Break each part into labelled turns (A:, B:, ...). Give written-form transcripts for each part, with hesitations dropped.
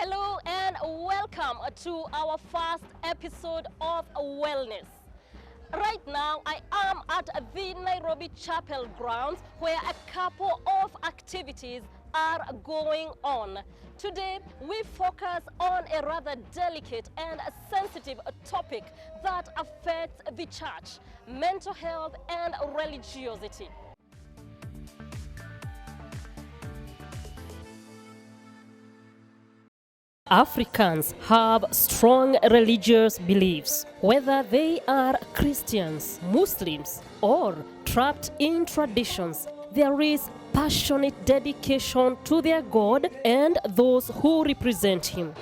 A: Hello and welcome to our first episode of Wellness. Right now, I am at the Nairobi Chapel grounds where a couple of activities are going on. Today, we focus on a rather delicate and sensitive topic that affects the church: mental health and religiosity. Africans have strong religious beliefs, whether they are Christians, Muslims, or trapped in traditions. There is passionate dedication to their God and those who represent Him.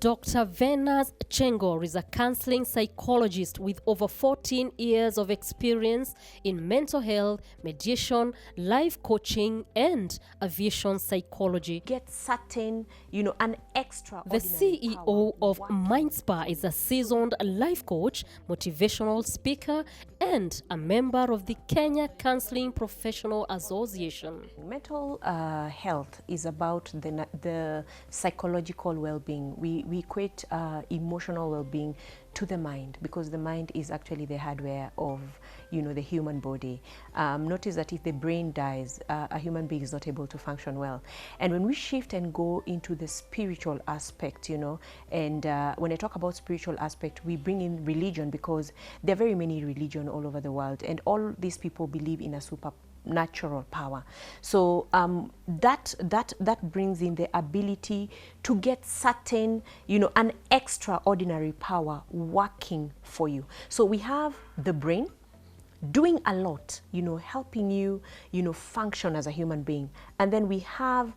A: Dr. Venus Chengor is a counseling psychologist with over 14 years of experience in mental health, mediation, life coaching, and aviation psychology.
B: Get certain, an extraordinary
A: The CEO of MindSpa is a seasoned life coach, motivational speaker, and a member of the Kenya Counseling Professional Association.
B: Mental health is about the psychological well-being. We equate emotional well-being to the mind, because the mind is actually the hardware of the human body. Notice that if the brain dies, a human being is not able to function well. And when we shift and go into the spiritual aspect, and when I talk about spiritual aspect, we bring in religion, because there are very many religions all over the world, and all these people believe in a supernatural power. So that brings in the ability to get certain, an extraordinary power working for you. So we have the brain doing a lot, helping you, function as a human being. And then we have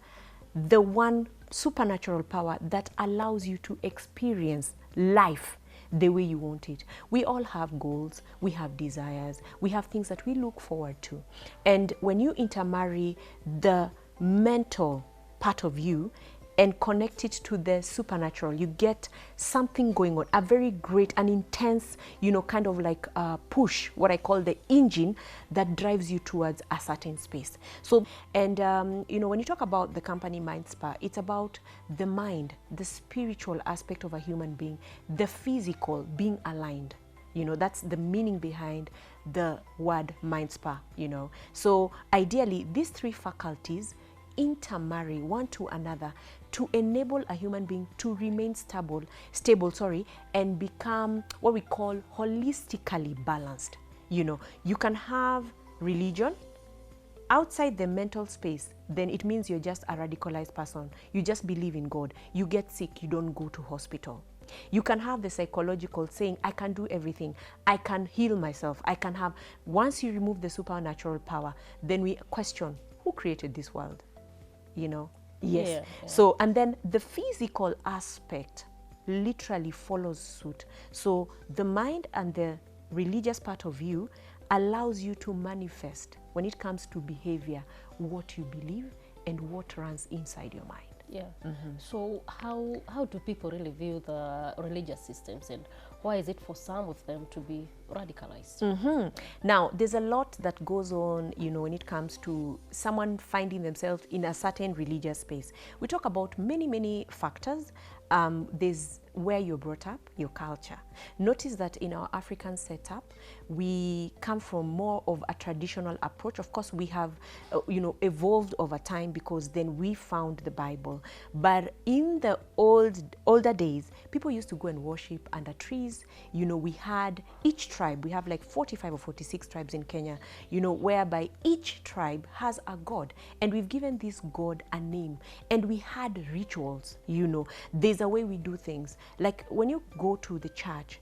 B: the one supernatural power that allows you to experience life the way you want it. We all have goals, we have desires, we have things that we look forward to. And when you intermarry the mental part of you and connect it to the supernatural, you get something going on, a very great and intense, kind of like a push, what I call the engine that drives you towards a certain space. So, and when you talk about the company MindSpa, it's about the mind, the spiritual aspect of a human being, the physical being aligned. That's the meaning behind the word MindSpa, So ideally, these three faculties intermarry one to another to enable a human being to remain stable, and become what we call holistically balanced. You can have religion outside the mental space, then it means you're just a radicalized person. You just believe in God. You get sick, you don't go to hospital. You can have the psychological saying, I can do everything. I can heal myself. I can have, once you remove the supernatural power, then we question, who created this world? Yes. Yeah. So, and then the physical aspect literally follows suit. So the mind and the religious part of you allows you to manifest, when it comes to behavior, what you believe and what runs inside your mind.
A: Yeah. Mm-hmm. So how do people really view the religious systems, and why is it for some of them to be radicalized?
B: Mm-hmm. Now, there's a lot that goes on, when it comes to someone finding themselves in a certain religious space. We talk about many factors. There's where you're brought up, your culture. Notice that in our African setup, we come from more of a traditional approach. Of course, we have, evolved over time, because then we found the Bible. But in the older days, people used to go and worship under trees. We had each tribe, we have like 45 or 46 tribes in Kenya, whereby each tribe has a god. And we've given this god a name. And we had rituals, there's a way we do things. Like when you go to the church,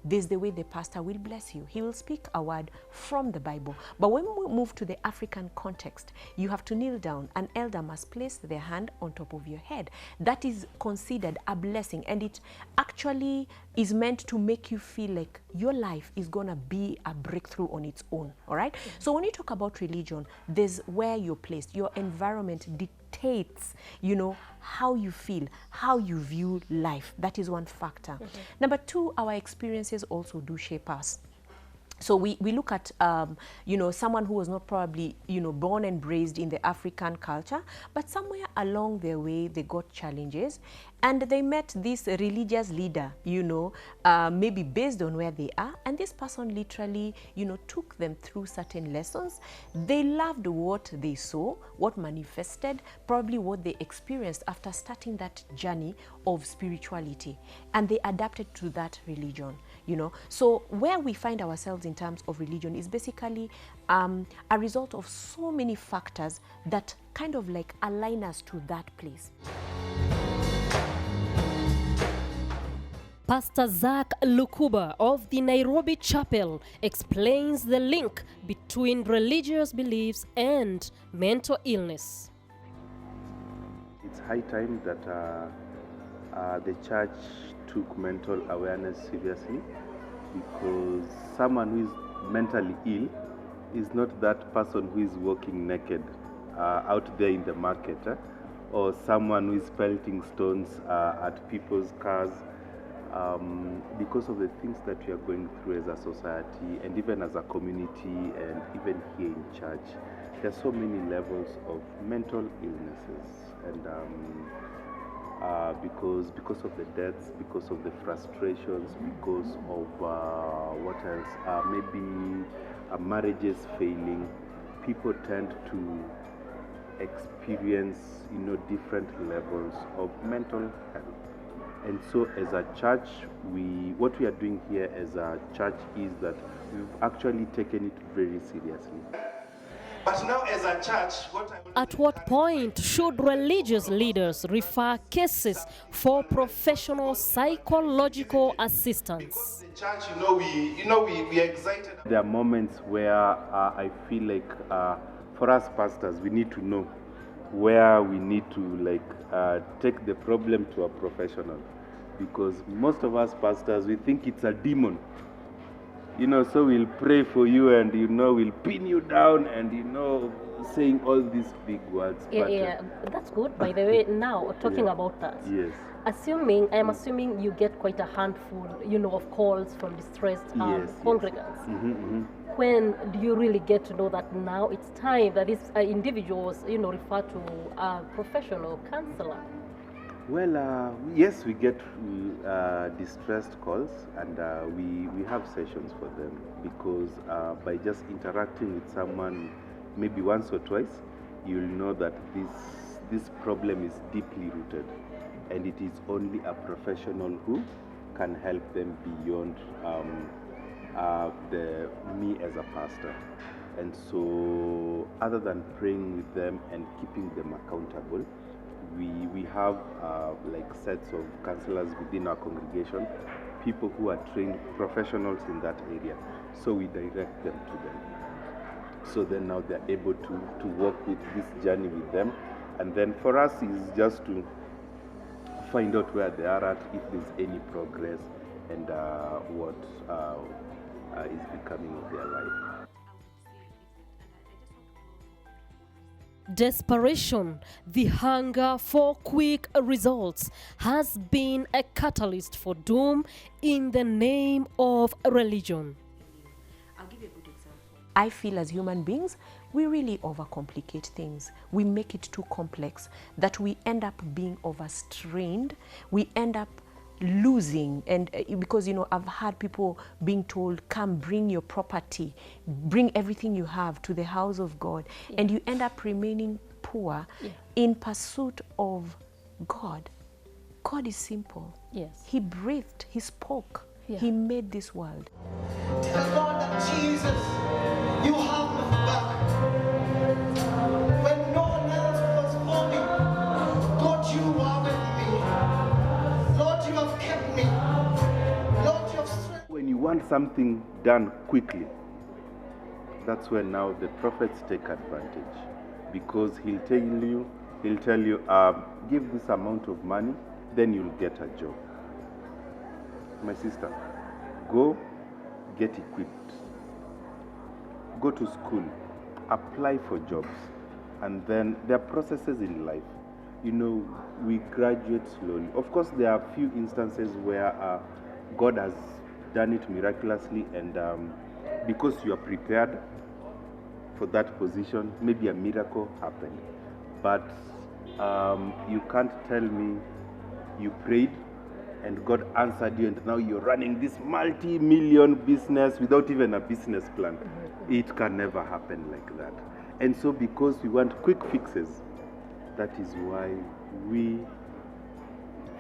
B: there's the way the pastor will bless you. He will speak a word from the Bible. But when we move to the African context, you have to kneel down. An elder must place their hand on top of your head. That is considered a blessing. And it actually is meant to make you feel like your life is going to be a breakthrough on its own. All right? Mm-hmm. So when you talk about religion, there's where you're placed. Your environment dictates, how you feel, how you view life. That is one factor. Mm-hmm. Number two, our experiences also do shape us. So we look at, someone who was not probably, born and raised in the African culture, but somewhere along their way, they got challenges and they met this religious leader, maybe based on where they are. And this person literally, took them through certain lessons. They loved what they saw, what manifested, probably what they experienced after starting that journey of spirituality. And they adapted to that religion, So where we find ourselves in terms of religion is basically a result of so many factors that kind of like align us to that place.
A: Pastor Zach Lukuba of the Nairobi Chapel explains the link between religious beliefs and mental illness.
C: It's high time that the church took mental awareness seriously, because someone who is mentally ill is not that person who is walking naked out there in the market, or someone who is pelting stones at people's cars. Because of the things that we are going through as a society and even as a community and even here in church, there are so many levels of mental illnesses, and because of the deaths, because of the frustrations, because of what else, maybe marriages failing, people tend to experience different levels of mental health. And so as a church, what we are doing here as a church is that we've actually taken it very seriously.
D: But now as a church,
A: At what point should religious leaders refer cases for professional psychological assistance?
D: the church, we are excited.
C: There are moments where I feel like for us pastors, we need to know where we need to take the problem to a professional, because most of us pastors, we think it's a demon, so we'll pray for you and we'll pin you down and saying all these big words.
A: That's good. By the way, now talking about that,
C: Yes.
A: I am assuming you get quite a handful, of calls from distressed congregants.
C: Yes.
A: When do you really get to know that now it's time that these individuals, refer to a professional counselor?
C: Well, yes, we get distressed calls, and we have sessions for them, because by just interacting with someone maybe once or twice, you'll know that this problem is deeply rooted, and it is only a professional who can help them beyond me as a pastor. And so other than praying with them and keeping them accountable, we have sets of counselors within our congregation, people who are trained professionals in that area. So we direct them to them. So then now they're able to work with this journey with them. And then for us is just to find out where they are at, if there's any progress, and what is becoming of their life.
A: Desperation, the hunger for quick results, has been a catalyst for doom in the name of religion.
B: I'll give you a good example. I feel as human beings, we really overcomplicate things. We make it too complex that we end up being overstrained. We end up losing, and because I've had people being told, come bring your property, bring everything you have to the house of God, and you end up remaining poor in pursuit of God. God is simple.
A: Yes.
B: He breathed, he spoke, he made this world.
D: Tell God that Jesus, you have my back. When no one else was for me, God, you are with me. Lord, you have kept me. Lord, you have strengthened.
C: When you want something done quickly, that's when now the prophets take advantage, because he'll tell you, give this amount of money, then you'll get a job. My sister, go get equipped, go to school, apply for jobs, and then there are processes in life. We graduate slowly. Of course, there are a few instances where God has done it miraculously, and because you are prepared for that position, maybe a miracle happened. But you can't tell me you prayed and God answered you and now you're running this multi-million business without even a business plan. It can never happen like that. And so because we want quick fixes, that is why we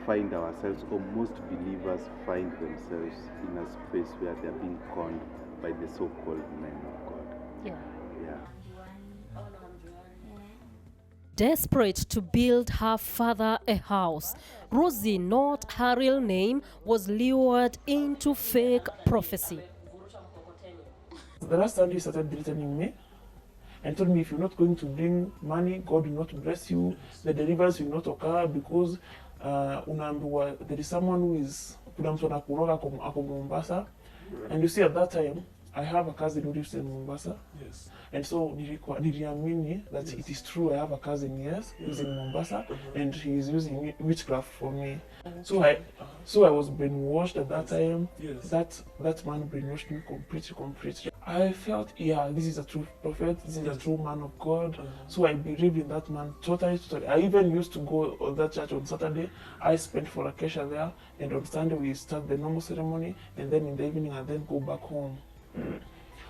C: find ourselves, or most believers find themselves in a space where they're being conned by the so-called men of God.
A: Yeah.
C: Yeah.
A: Desperate to build her father a house, Rosie, not her real name, was lured into fake prophecy.
E: The last Sunday he started threatening me and told me, if you're not going to bring money, God will not bless you, the deliverance will not occur because there is someone who is kuna mtu anakuroga ako Mombasa. And you see, at that time I have a cousin who lives in Mombasa. Yes. And so niliamini that it is true. I have a cousin, yes, who's in Mombasa, and he is using witchcraft for me. So I was brainwashed at that time. Yes. That man brainwashed me completely. I felt, yeah, this is a true prophet, this is a true man of God. So I believed in that man totally. I even used to go to that church on Saturday. I spent for Acacia there, and on Sunday we start the normal ceremony, and then in the evening I then go back home.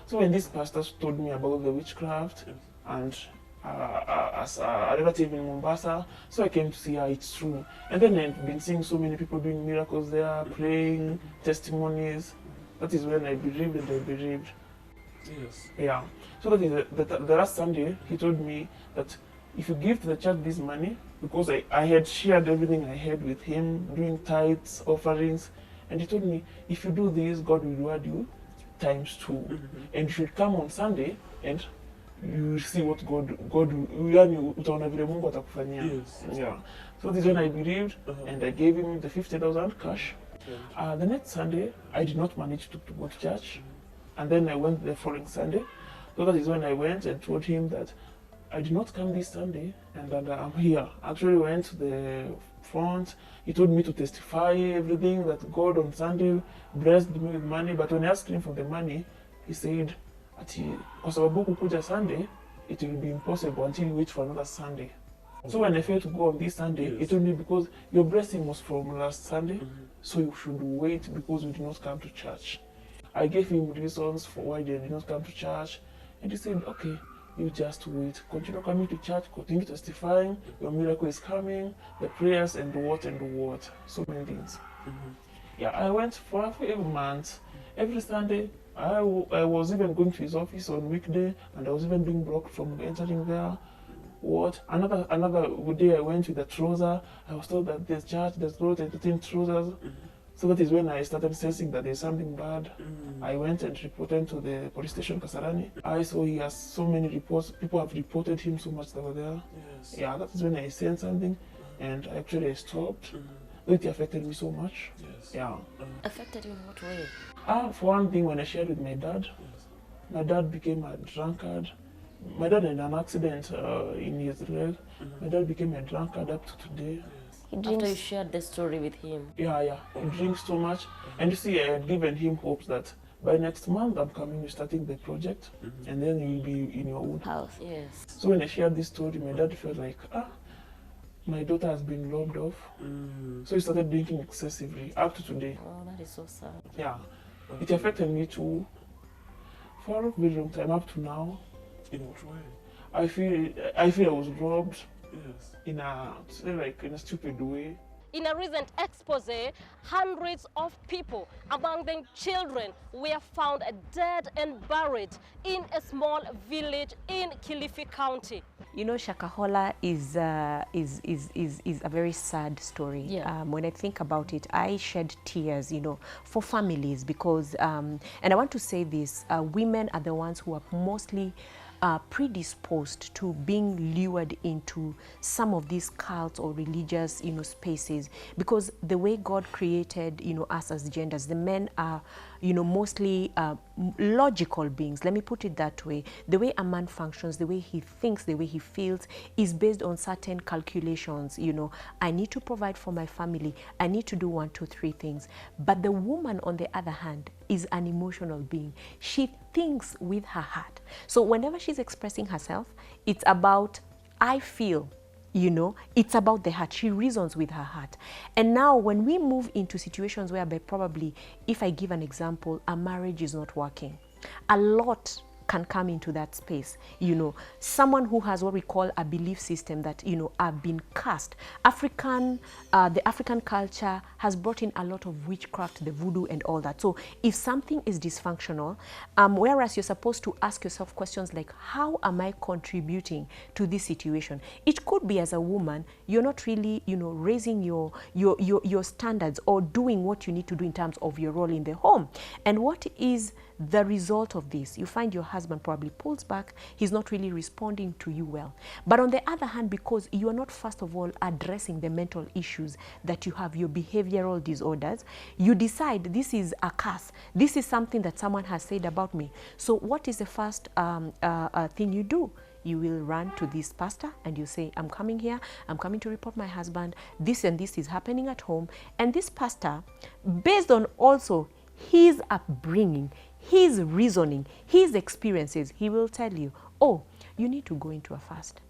E: So when these pastors told me about the witchcraft and as a relative in Mombasa, so I came to see how it's true. And then I've been seeing so many people doing miracles there, praying, testimonies. That is when I believed and I believed. Yes. Yeah. So that is the last Sunday, he told me that if you give to the church this money, because I had shared everything I had with him, doing tithes, offerings, and he told me, if you do this, God will reward you ×2. And you should come on Sunday and you will see what God utaona vile Mungu atakufanyia. Yeah. So this is when I believed, and I gave him the 50,000 cash. The next Sunday, I did not manage to go to church. And then I went the following Sunday. So that is when I went and told him that I did not come this Sunday and that I'm here. Actually went to the front. He told me to testify everything, that God on Sunday blessed me with money. But when I asked him for the money, he said, kwa sababu kukuja Sunday, it will be impossible until you wait for another Sunday. So when I failed to go on this Sunday, he told me, because your blessing was from last Sunday, so you should wait because we did not come to church. I gave him reasons for why they did not come to church, and he said, okay, you just wait. Continue coming to church, continue testifying, your miracle is coming, the prayers and what. So many things. Yeah, I went for every month. Every Sunday, I was even going to his office on weekday, and I was even being blocked from entering there. Another day I went with a trouser. I was told that this church does not entertain trousers. So that is when I started sensing that there's something bad. I went and reported to the police station, Kasarani. I saw he has so many reports. People have reported him so much that were there. Yes. Yeah, that is when I sensed something, and actually I stopped. It affected me so much. Yes. Yeah.
A: Affected you in what way?
E: For one thing, when I shared with my dad, my dad became a drunkard. My dad had an accident in his leg. My dad became a drunkard up to today.
A: After you shared the story with him?
E: Yeah. He drinks so much. And you see, I had given him hopes that by next month I'm coming, starting the project, and then you'll be in your own house.
A: Yes.
E: So when I shared this story, my dad felt like, my daughter has been robbed off. So he started drinking excessively up to today.
A: Oh, that is so sad.
E: Yeah. It affected me too for a very long time, up to now. In what way? I feel I was robbed. Yes. In a stupid way.
A: In a recent expose, hundreds of people, among them children, were found dead and buried in a small village in Kilifi County.
B: You know, Shakahola is a very sad story. Yeah. When I think about it, I shed tears, for families because, and I want to say this, women are the ones who are mostly predisposed to being lured into some of these cults or religious, spaces, because the way God created, us as genders, the men are, mostly logical beings. Let me put it that way. The way a man functions, the way he thinks, the way he feels is based on certain calculations. I need to provide for my family. I need to do 1, 2, 3 things. But the woman, on the other hand, is an emotional being. She thinks with her heart. So whenever she's expressing herself, it's about, I feel. It's about the heart. She reasons with her heart. And now when we move into situations whereby probably, if I give an example, a marriage is not working, a lot can come into that space. Someone who has what we call a belief system that, have been cast. The African culture has brought in a lot of witchcraft, the voodoo and all that. So if something is dysfunctional, whereas you're supposed to ask yourself questions like, how am I contributing to this situation? It could be as a woman, you're not really, raising your standards or doing what you need to do in terms of your role in the home. And what is the result of this? You find your husband probably pulls back. He's not really responding to you well. But on the other hand, because you are not first of all addressing the mental issues that you have, your behavioral disorders, you decide this is a curse. This is something that someone has said about me. So what is the first thing you do? You will run to this pastor and you say, I'm coming here, I'm coming to report my husband, this and this is happening at home. And this pastor, based on also his upbringing, his reasoning, his experiences, he will tell you, oh, you need to go into a fast.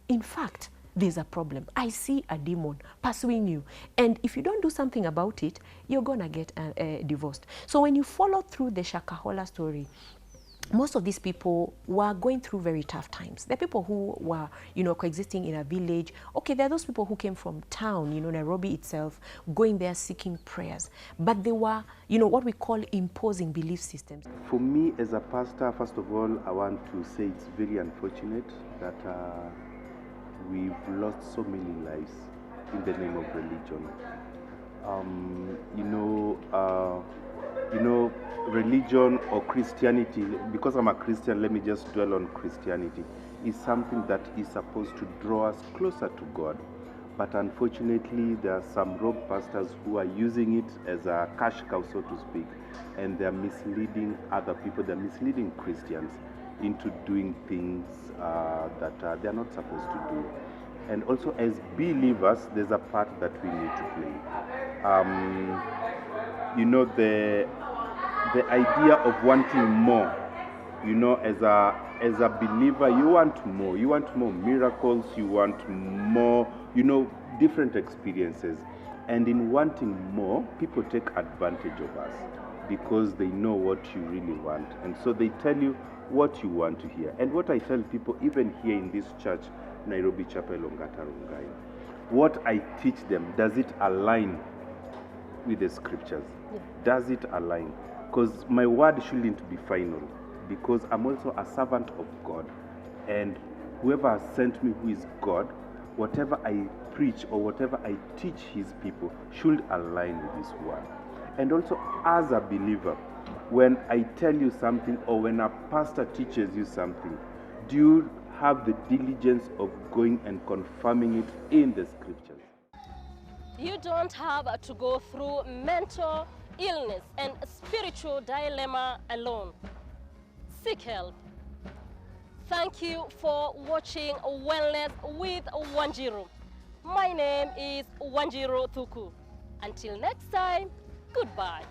B: In fact, there's a problem. I see a demon pursuing you. And if you don't do something about it, you're going to get divorced. So when you follow through the Shakahola story, most of these people were going through very tough times. There are people who were, coexisting in a village. Okay, there are those people who came from town, Nairobi itself, going there seeking prayers. But they were, what we call imposing belief systems.
C: For me, as a pastor, first of all, I want to say it's very unfortunate that we've lost so many lives in the name of religion. Religion or Christianity, because I'm a Christian, let me just dwell on Christianity, is something that is supposed to draw us closer to God. But unfortunately, there are some rogue pastors who are using it as a cash cow, so to speak, and they're misleading other people, they're misleading Christians into doing things that they're not supposed to do. And also, as believers, there's a part that we need to play. The idea of wanting more, as a believer, you want more. You want more miracles, you want more, different experiences. And in wanting more, people take advantage of us because they know what you really want. And so they tell you what you want to hear. And what I tell people, even here in this church, Nairobi Chapel Ongata Rongai, what I teach them, does it align with the scriptures? Yeah. Does it align? Because my word shouldn't be final, because I'm also a servant of God, and whoever has sent me, who is God, whatever I preach or whatever I teach his people should align with his word. And also, as a believer, when I tell you something or when a pastor teaches you something, do you have the diligence of going and confirming it in the scriptures?
A: You don't have to go through mental illness and spiritual dilemma alone. Seek help. Thank you for watching Wellness with Wanjiru. My name is Wanjiru Thuku. Until next time, goodbye.